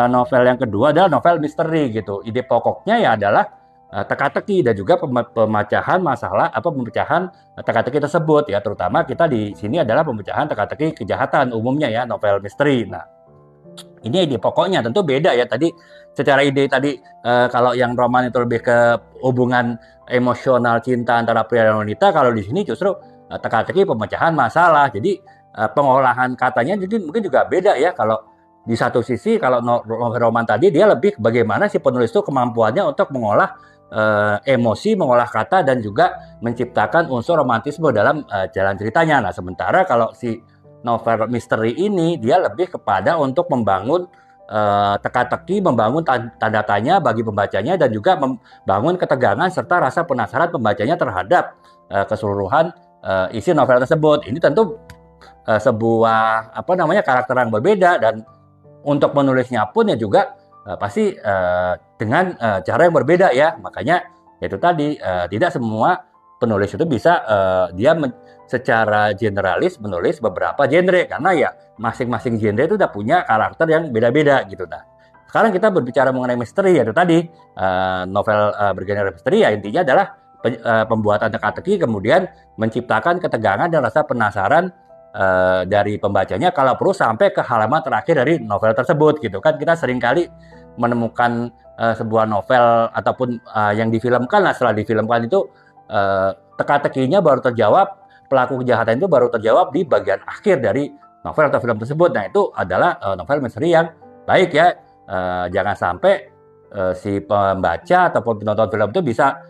novel yang kedua adalah novel misteri gitu. Ide pokoknya ya adalah teka-teki dan juga pemecahan masalah pemecahan teka-teki tersebut ya, terutama kita di sini adalah pemecahan teka-teki kejahatan umumnya ya, novel misteri. Nah, ini ide pokoknya tentu beda ya tadi secara ide tadi kalau yang roman itu lebih ke hubungan emosional cinta antara pria dan wanita, kalau di sini justru teka-teki pemecahan masalah. Jadi pengolahan katanya jadi mungkin juga beda ya. Kalau di satu sisi kalau novel roman tadi dia lebih bagaimana si penulis itu kemampuannya untuk mengolah emosi, mengolah kata dan juga menciptakan unsur romantisme dalam jalan ceritanya. Nah, sementara kalau si novel misteri ini dia lebih kepada untuk membangun teka-teki, membangun tanda tanya bagi pembacanya dan juga membangun ketegangan serta rasa penasaran pembacanya terhadap keseluruhan isi novel tersebut. Ini tentu sebuah karakter yang berbeda, dan untuk menulisnya pun ya juga pasti dengan cara yang berbeda ya. Makanya itu tadi tidak semua penulis itu bisa dia secara generalis menulis beberapa genre, karena ya masing-masing genre itu udah punya karakter yang beda-beda gitu. Nah, sekarang kita berbicara mengenai misteri, yaitu tadi novel bergenre misteri ya intinya adalah pembuatan teka-teki kemudian menciptakan ketegangan dan rasa penasaran dari pembacanya kalau perlu sampai ke halaman terakhir dari novel tersebut gitu kan. Kita seringkali menemukan sebuah novel ataupun yang difilmkan, nah setelah difilmkan itu teka-tekinya baru terjawab, pelaku kejahatan itu baru terjawab di bagian akhir dari novel atau film tersebut. Nah, itu adalah novel misteri yang baik ya. Jangan sampai si pembaca ataupun penonton film itu bisa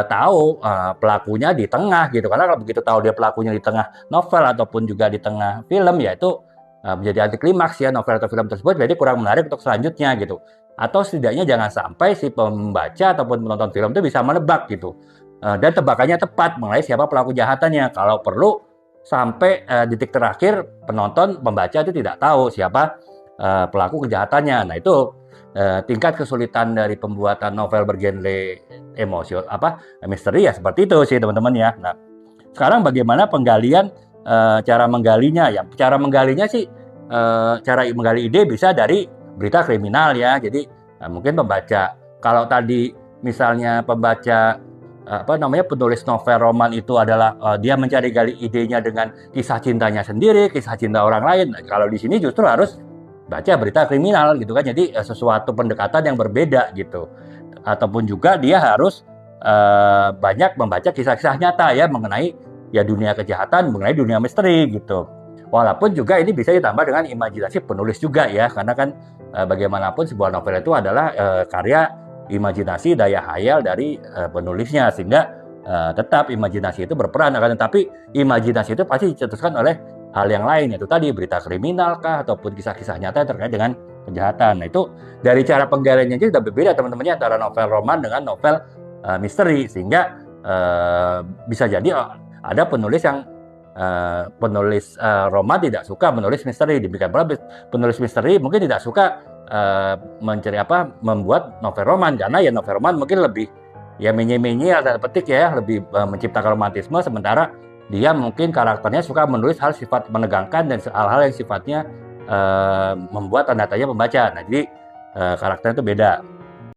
tahu pelakunya di tengah gitu. Karena kalau begitu tahu dia pelakunya di tengah novel ataupun juga di tengah film, ya itu menjadi anti klimaks ya novel atau film tersebut, jadi kurang menarik untuk selanjutnya gitu. Atau setidaknya jangan sampai si pembaca ataupun penonton film itu bisa menebak gitu. Dan tebakannya tepat mengenai siapa pelaku jahatannya. Kalau perlu sampai detik terakhir penonton pembaca itu tidak tahu siapa pelaku kejahatannya. Nah, itu tingkat kesulitan dari pembuatan novel bergenre misteri ya seperti itu sih teman-teman ya. Nah, sekarang bagaimana penggalian cara menggalinya? Ya, cara menggalinya sih cara menggali ide bisa dari berita kriminal ya. Jadi mungkin pembaca, kalau tadi misalnya pembaca penulis novel roman itu adalah dia mencari gali idenya dengan kisah cintanya sendiri, kisah cinta orang lain. Nah, kalau di sini justru harus baca berita kriminal gitu kan. Jadi sesuatu pendekatan yang berbeda gitu. Ataupun juga dia harus banyak membaca kisah-kisah nyata ya mengenai ya dunia kejahatan, mengenai dunia misteri gitu. Walaupun juga ini bisa ditambah dengan imajinasi penulis juga ya, karena kan bagaimanapun sebuah novel itu adalah karya imajinasi, daya hayal dari penulisnya, sehingga tetap imajinasi itu berperan. Akan tetapi imajinasi itu pasti dicetuskan oleh hal yang lain, yaitu tadi berita kriminal kah ataupun kisah-kisah nyata terkait dengan kejahatan. Nah, itu dari cara penggaliannya aja sudah berbeda teman-temannya antara novel roman dengan novel misteri, sehingga bisa jadi ada penulis yang penulis roman tidak suka menulis misteri, demikian pula penulis misteri mungkin tidak suka membuat novel roman, karena ya novel roman mungkin lebih ya menye-menye tanda petik ya, lebih menciptakan romantisme, sementara dia mungkin karakternya suka menulis hal sifat menegangkan dan hal-hal yang sifatnya membuat tanda tanya pembaca. Nah, jadi karakternya itu beda.